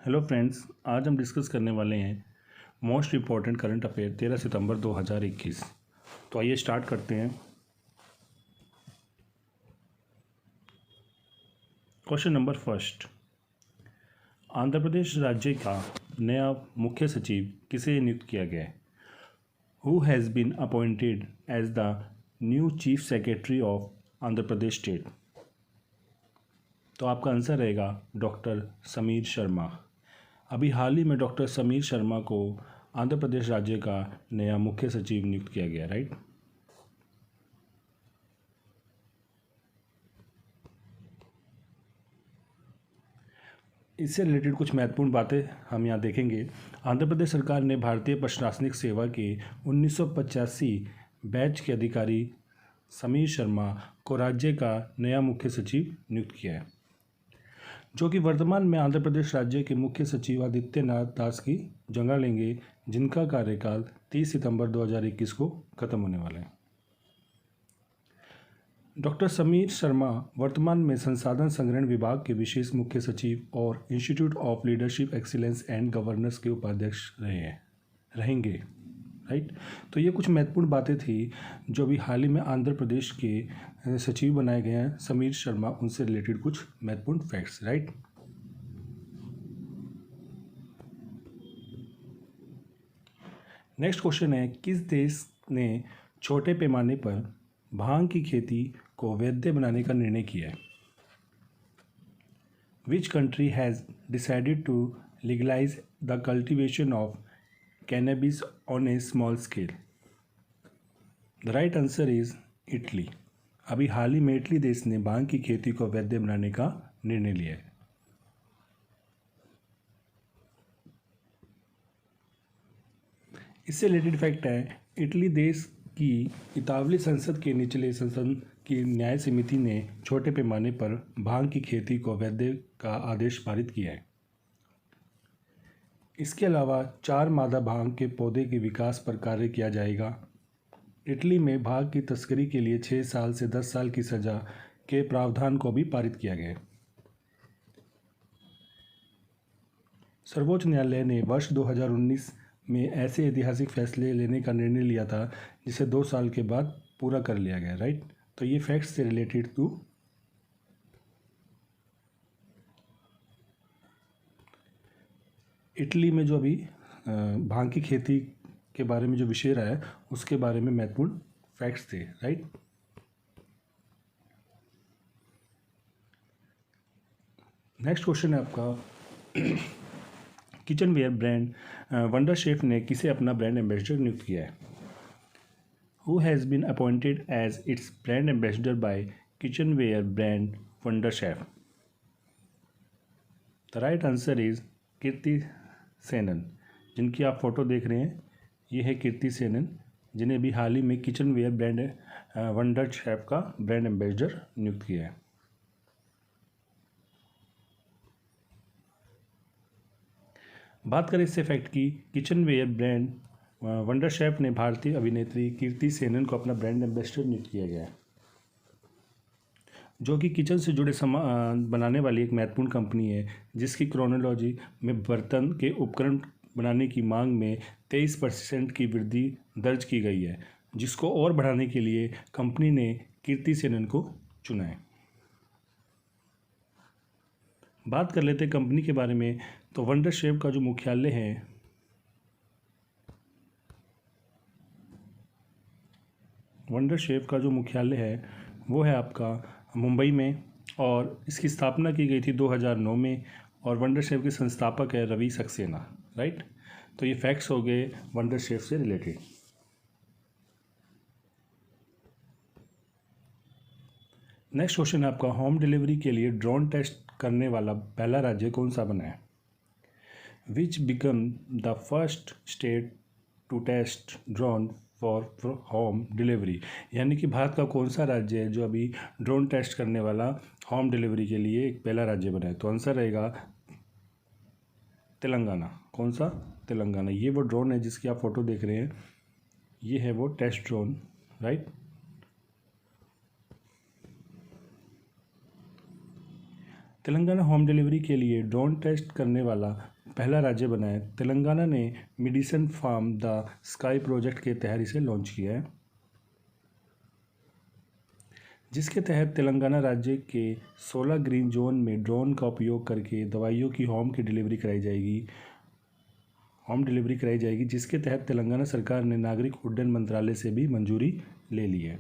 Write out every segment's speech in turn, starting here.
Hello friends, आज हम discuss करने वाले हैं मोस्ट इम्पॉर्टेंट करंट अफेयर 13 सितंबर 2021। तो आइए स्टार्ट करते हैं। Question number first, Andhra Pradesh राज्य का नया मुख्य सचिव किसे नियुक्त किया गया है? Who has been appointed as the new chief secretary of Andhra Pradesh state? तो आपका आंसर रहेगा डॉक्टर समीर शर्मा। अभी हाल ही में डॉक्टर समीर शर्मा को आंध्र प्रदेश राज्य का नया मुख्य सचिव नियुक्त किया गया, राइट। इससे रिलेटेड कुछ महत्वपूर्ण बातें हम यहाँ देखेंगे। आंध्र प्रदेश सरकार ने भारतीय प्रशासनिक सेवा के 1985 बैच के अधिकारी समीर शर्मा को राज्य का नया मुख्य सचिव नियुक्त किया है, जो कि वर्तमान में आंध्र प्रदेश राज्य के मुख्य सचिव आदित्यनाथ दास की जगह लेंगे, जिनका कार्यकाल 30 सितंबर 2021 को खत्म होने वाला है। डॉक्टर समीर शर्मा वर्तमान में संसाधन संग्रहण विभाग के विशेष मुख्य सचिव और institute of leadership excellence and governance के उपाध्यक्ष रहेंगे, राइट। तो ये कुछ महत्वपूर्ण बातें थी जो अभी हाल ही में आंध्र प्रदेश के सचिव बनाए गए हैं समीर शर्मा, उनसे रिलेटेड कुछ महत्वपूर्ण फैक्ट्स, राइट। नेक्स्ट क्वेश्चन है, किस देश ने छोटे पैमाने पर भांग की खेती को वैध बनाने का निर्णय किया है? Which country has decided to legalize the cultivation of cannabis on a small scale? The right answer is Italy. अभी हाल ही में इटली देश ने भांग की खेती को वैध बनाने का निर्णय लिया है। इससे रिलेटेड फैक्ट है, इटली देश की इतालवी संसद के निचले सदन की न्याय समिति ने छोटे पैमाने पर भांग की खेती को वैध का आदेश पारित किया है। इसके अलावा 4 मादा भांग के पौधे के विकास पर कार्य किया जाएगा। इटली में भांग की तस्करी के लिए 6 साल से 10 साल की सजा के प्रावधान को भी पारित किया गया है। सर्वोच्च न्यायालय ने वर्ष 2019 में ऐसे ऐतिहासिक फैसले लेने का निर्णय लिया था जिसे 2 साल के बाद पूरा कर लिया गया, राइट। तो ये फैक्ट्स से रिलेटेड टू इटली में जो अभी भांग की खेती के बारे में जो विषय रहा है उसके बारे में महत्वपूर्ण फैक्ट्स थे, राइट। नेक्स्ट क्वेश्चन है आपका, किचनवेयर ब्रांड वंडर शेफ ने किसे अपना ब्रांड एम्बेसडर नियुक्त किया है? Who has been appointed as its brand ambassador by kitchenware brand Wonderchef? The right answer is Kirti Sanon. जिनकी आप फोटो देख रहे हैं ये है कीर्ति सेनन, जिन्हें भी हाल ही में किचनवेयर ब्रांड वंडर शेफ का ब्रांड एम्बेसडर नियुक्त किया है। बात करें इससे फैक्ट की, किचनवेयर ब्रांड वंडर शेफ ने भारतीय अभिनेत्री कीर्ति सेनन को अपना ब्रांड एम्बेसडर नियुक्त किया गया है, जो कि किचन से जुड़े सामान बनाने वाली एक महत्वपूर्ण कंपनी है, जिसकी क्रोनोलॉजी में बर्तन के उपकरण बनाने की मांग में 23% की वृद्धि दर्ज की गई है, जिसको और बढ़ाने के लिए कंपनी ने कीर्ति सेनन को चुना है। बात कर लेते हैं कंपनी के बारे में। तो वंडर शेफ का जो मुख्यालय है वो है आपका मुंबई में, और इसकी स्थापना की गई थी 2009 में, और वंडर शेफ के संस्थापक है रवि सक्सेना, राइट। तो ये फैक्ट्स हो गए वंडर शेफ से रिलेटेड। नेक्स्ट क्वेश्चन है आपका, होम डिलीवरी के लिए ड्रोन टेस्ट करने वाला पहला राज्य कौन सा बना है? Which become the first state to test drone for home delivery? यानी कि भारत का कौन सा राज्य है जो अभी ड्रोन टेस्ट करने वाला होम डिलीवरी के लिए एक पहला राज्य बना है? तो आंसर रहेगा तेलंगाना। कौन सा? तेलंगाना। ये वो ड्रोन है जिसकी आप फोटो देख रहे हैं, ये है वो test drone, right. Telangana home delivery के लिए ड्रोन टेस्ट करने वाला पहला राज्य बना है। तेलंगाना ने medicine from the sky project के तहत इसे लॉन्च किया है, जिसके तहत तेलंगाना राज्य के 16 ग्रीन जोन में ड्रोन का उपयोग करके दवाइयों की होम डिलीवरी कराई जाएगी, जिसके तहत तेलंगाना सरकार ने नागरिक उड्डयन मंत्रालय से भी मंजूरी ले ली है।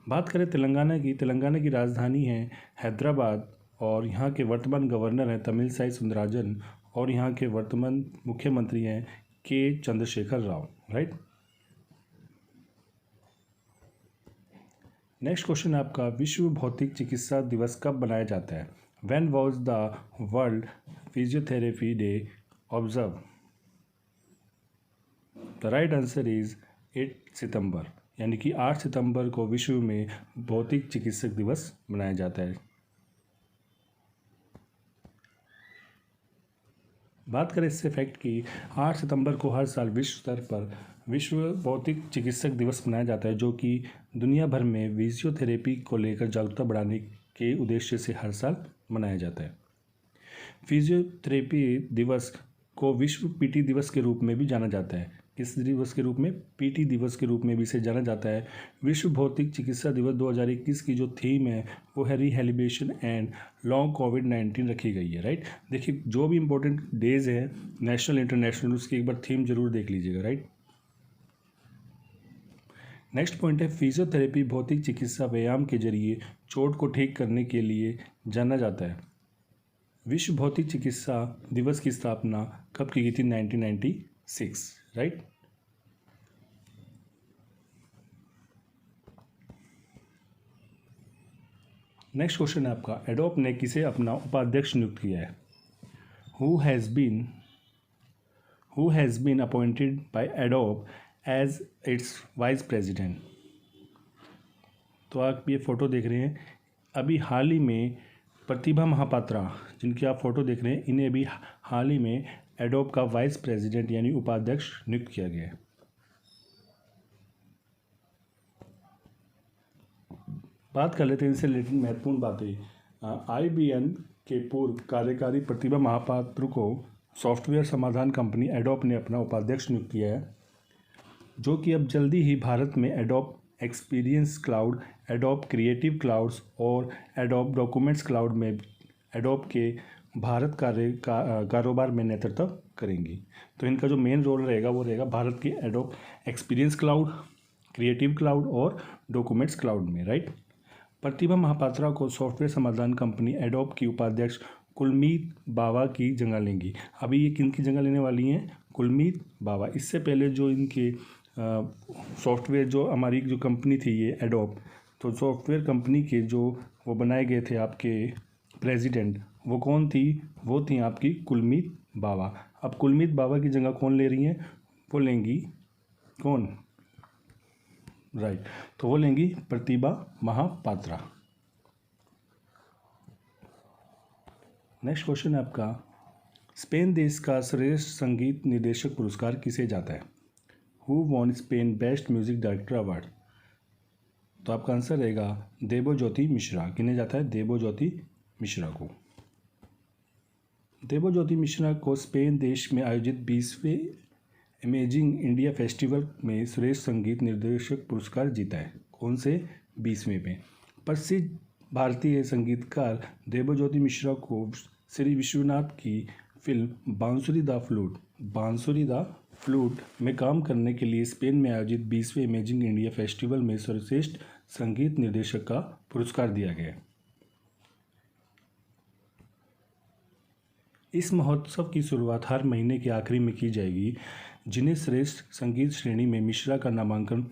बात करें तेलंगाना की राजधानी है हैदराबाद और यहाँ के वर्तमान गवर्नर हैं तमिलसाई सुंदरराजन और यहाँ के वर्तमान मुख्यमंत्री हैं के Chandrashekhar Rao, right. Next question आपका, विश्व भौतिक चिकित्सा दिवस कब मनाया जाता है? When was the world physiotherapy day observe? The right answer is 8 सितंबर, यानी कि 8 सितंबर को विश्व में भौतिक चिकित्सक दिवस मनाया जाता है। बात करें इससे फैक्ट की, 8 सितंबर को हर साल विश्व स्तर पर विश्व भौतिक चिकित्सक दिवस मनाया जाता है, जो कि दुनिया भर में फिजियोथेरेपी को लेकर जागरूकता बढ़ाने के उद्देश्य से हर साल मनाया जाता है। फिजियोथेरेपी दिवस को विश्व पीटी दिवस के रूप में भी जाना जाता है। किस दिवस के रूप में? पीटी दिवस के रूप में भी इसे जाना जाता है। विश्व भौतिक चिकित्सा दिवस 2021 की जो थीम है वो है रिहेबिलिटेशन एंड लॉन्ग कोविड-19 रखी गई है, राइट। देखिए, जो भी इंपॉर्टेंट डेज है नेशनल इंटरनेशनल, उसकी एक बार थीम जरूर देख लीजिएगा, राइट। नेक्स्ट पॉइंट है, फिजियोथेरेपी भौतिक चिकित्सा व्यायाम के जरिए चोट को ठीक करने के लिए जाना जाता है। विश्व भौतिक चिकित्सा दिवस की स्थापना कब की गई थी? 1996, राइट। नेक्स्ट क्वेश्चन है आपका, एडोप ने किसे अपना उपाध्यक्ष नियुक्त किया है? Who has been appointed by एडोप एज इट्स वाइस प्रेसिडेंट? तो आप ये फ़ोटो देख रहे हैं, अभी हाल ही में प्रतिभा महापात्रा, जिनकी आप फ़ोटो देख रहे हैं, इन्हें अभी हाल ही में एडोप का वाइस प्रेसिडेंट यानी उपाध्यक्ष नियुक्त किया गया है। बात कर लेते हैं इनसे रिलेटेड महत्वपूर्ण बातें। IBM के पूर्व कार्यकारी प्रतिभा महापात्र को सॉफ्टवेयर समाधान कंपनी एडोप ने अपना उपाध्यक्ष नियुक्त किया है, जो कि अब जल्दी ही भारत में adopt experience cloud, adopt creative clouds और एडोप डॉक्यूमेंट्स क्लाउड में एडोप के भारत कारोबार में नेतृत्व करेंगी। तो इनका जो मेन रोल रहेगा वो रहेगा भारत के adopt experience cloud, creative cloud और डॉक्यूमेंट्स क्लाउड में, राइट। प्रतिभा महापात्रा को सॉफ्टवेयर समाधान कंपनी एडोप की उपाध्यक्ष कुलमीत बावा की जगह लेंगी। अभी ये किन की जगह लेने वाली हैं? कुलमीत बावा। इससे पहले जो इनके सॉफ्टवेयर जो हमारी जो कंपनी थी ये एडोप, तो सॉफ्टवेयर कंपनी के जो वो बनाए गए थे आपके प्रेसिडेंट, वो कौन थी? वो थी आपकी कुलमीत बावा। अब कुलमीत बावा की जगह कौन ले रही हैं? वो लेंगी कौन? राइट, तो वो लेंगी प्रतिभा महापात्रा। नेक्स्ट क्वेश्चन है आपका, स्पेन देश का श्रेष्ठ संगीत निर्देशक पुरस्कार किसे जाता है? Who won Spain best music director award? तो आपका आंसर रहेगा देबोज्योति मिश्रा। किन्हें जाता है? देबोज्योति मिश्रा को। देबोज्योति मिश्रा को स्पेन देश में आयोजित 20वें इमेजिंग इंडिया फेस्टिवल में श्रेष्ठ संगीत निर्देशक पुरस्कार जीता है। कौन से? 20वें में। प्रसिद्ध भारतीय संगीतकार देबोज्योति मिश्रा को श्री विश्वनाथ की फिल्म बांसुरी द फ्लूट में काम करने के लिए स्पेन में आयोजित 20वें इमेजिंग इंडिया फेस्टिवल में सर्वश्रेष्ठ संगीत निर्देशक का पुरस्कार दिया गया। इस महोत्सव की शुरुआत हर महीने के आखिरी में की जाएगी, जिन्हें श्रेष्ठ संगीत श्रेणी में मिश्रा का नामांकन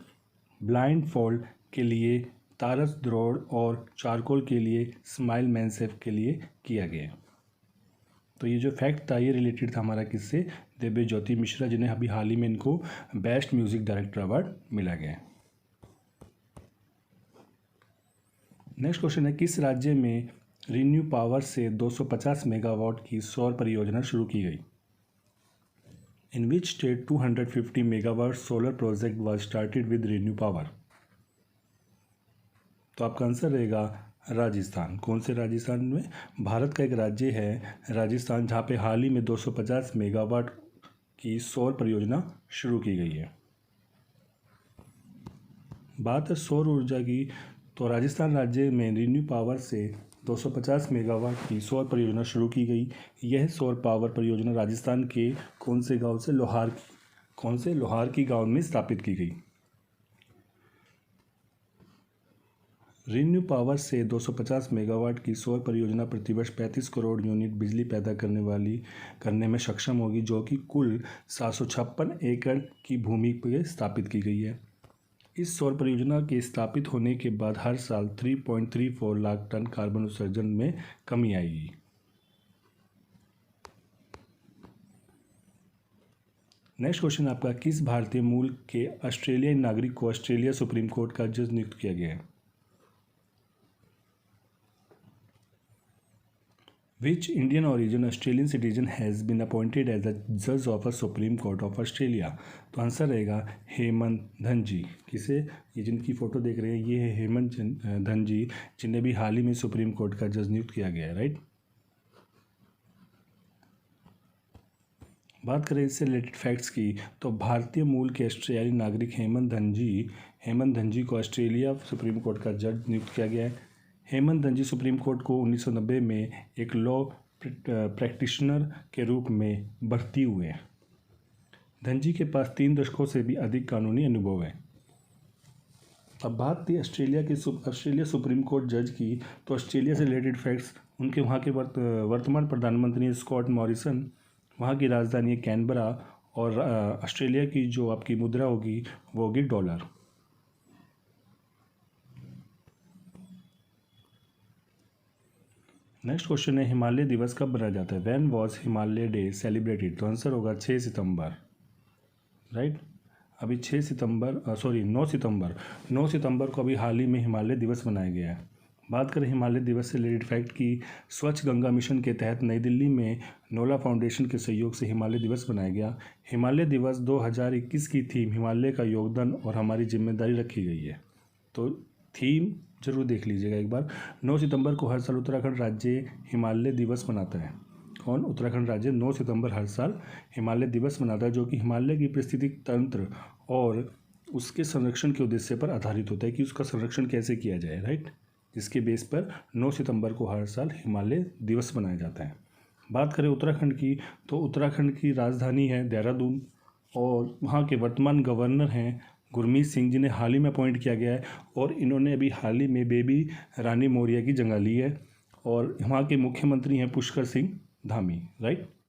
ब्लाइंड फोल्ड के लिए तारस द्रोड़ और चारकोल के लिए स्माइल मैनसेफ के लिए किया गया। तो ये जो फैक्ट था ये रिलेटेड था हमारा किससे? देबोज्योति मिश्रा, जिन्हें अभी हाल ही में इनको बेस्ट म्यूजिक डायरेक्टर अवार्ड मिला गया। नेक्स्ट क्वेश्चन है, किस राज्य में रिन्यू पावर से 250 मेगावाट की सौर परियोजना शुरू की गई? In which state 250 megawatt solar project was started with ReNew Power? तो आपका आंसर रहेगा राजस्थान। कौन से राजस्थान में? भारत का एक राज्य है राजस्थान, जहाँ पे हाल ही में 250 मेगावाट की सौर परियोजना शुरू की गई है। बात है सौर ऊर्जा की, तो राजस्थान राज्य में रिन्यू पावर से 250 मेगावाट की सौर परियोजना शुरू की गई। यह सौर पावर परियोजना राजस्थान के कौन से गांव से? लोहार की गांव में स्थापित की गई। रिन्यू पावर से 250 मेगावाट की सौर परियोजना प्रतिवर्ष 35 करोड़ यूनिट बिजली पैदा करने में सक्षम होगी, जो कि कुल 756 एकड़ की भूमि पर स्थापित की गई है। इस सौर परियोजना के स्थापित होने के बाद हर साल 3.34 लाख टन कार्बन उत्सर्जन में कमी आएगी। नेक्स्ट क्वेश्चन आपका, किस भारतीय मूल के ऑस्ट्रेलियाई नागरिक को ऑस्ट्रेलिया सुप्रीम कोर्ट का जज नियुक्त किया गया है? Which Indian origin Australian citizen has been appointed as the judge of a Supreme Court of Australia? तो आंसर रहेगा हेमंत धनजी। किसे? ये जिनकी फ़ोटो देख रहे हैं ये है हेमंत धनजी, जिन्हें भी हाल ही में सुप्रीम कोर्ट का जज नियुक्त किया गया है, राइट। बात करें इससे रिलेटेड फैक्ट्स की, तो भारतीय मूल के ऑस्ट्रेलियाई नागरिक हेमंत धनजी को ऑस्ट्रेलिया सुप्रीम कोर्ट का जज नियुक्त किया गया है। हेमंत धनजी सुप्रीम कोर्ट को 1990 में एक लॉ प्रैक्टिशनर के रूप में भर्ती हुए। धनजी के पास 3 दशकों से भी अधिक कानूनी अनुभव है। अब बात थी ऑस्ट्रेलिया सुप्रीम कोर्ट जज की, तो ऑस्ट्रेलिया से रिलेटेड फैक्ट्स, उनके वहाँ के वर्तमान प्रधानमंत्री स्कॉट मॉरिसन, वहाँ की राजधानी है कैनबरा, और ऑस्ट्रेलिया की जो आपकी मुद्रा होगी वो होगी डॉलर। नेक्स्ट क्वेश्चन है, हिमालय दिवस कब मनाया जाता है? When was Himalaya day celebrated? तो आंसर होगा 6 सितंबर, राइट। अभी 9 सितंबर को अभी हाल ही में हिमालय दिवस मनाया गया है। बात करें हिमालय दिवस से रिलेटेड फैक्ट की, स्वच्छ गंगा मिशन के तहत नई दिल्ली में नोला फाउंडेशन के सहयोग से हिमालय दिवस मनाया गया। हिमालय दिवस 2021 की थीम हिमालय का योगदान और हमारी जिम्मेदारी रखी गई है, तो थीम जरूर देख लीजिएगा एक बार। 9 सितंबर को हर साल उत्तराखंड राज्य हिमालय दिवस मनाता है। कौन? उत्तराखंड राज्य 9 सितंबर हर साल हिमालय दिवस मनाता है, जो कि हिमालय की पारिस्थितिक तंत्र और उसके संरक्षण के उद्देश्य पर आधारित होता है कि उसका संरक्षण कैसे किया जाए, राइट। जिसके बेस पर 9 सितंबर को हर साल हिमालय दिवस मनाया जाता है। बात करें उत्तराखंड की, तो उत्तराखंड की राजधानी है देहरादून, और वहाँ के वर्तमान गवर्नर हैं गुरमीत सिंह, जिन्हें हाल ही में अपॉइंट किया गया है, और इन्होंने अभी हाल ही में बेबी रानी मौर्य की जगह ली है, और वहाँ के मुख्यमंत्री हैं पुष्कर सिंह धामी, राइट।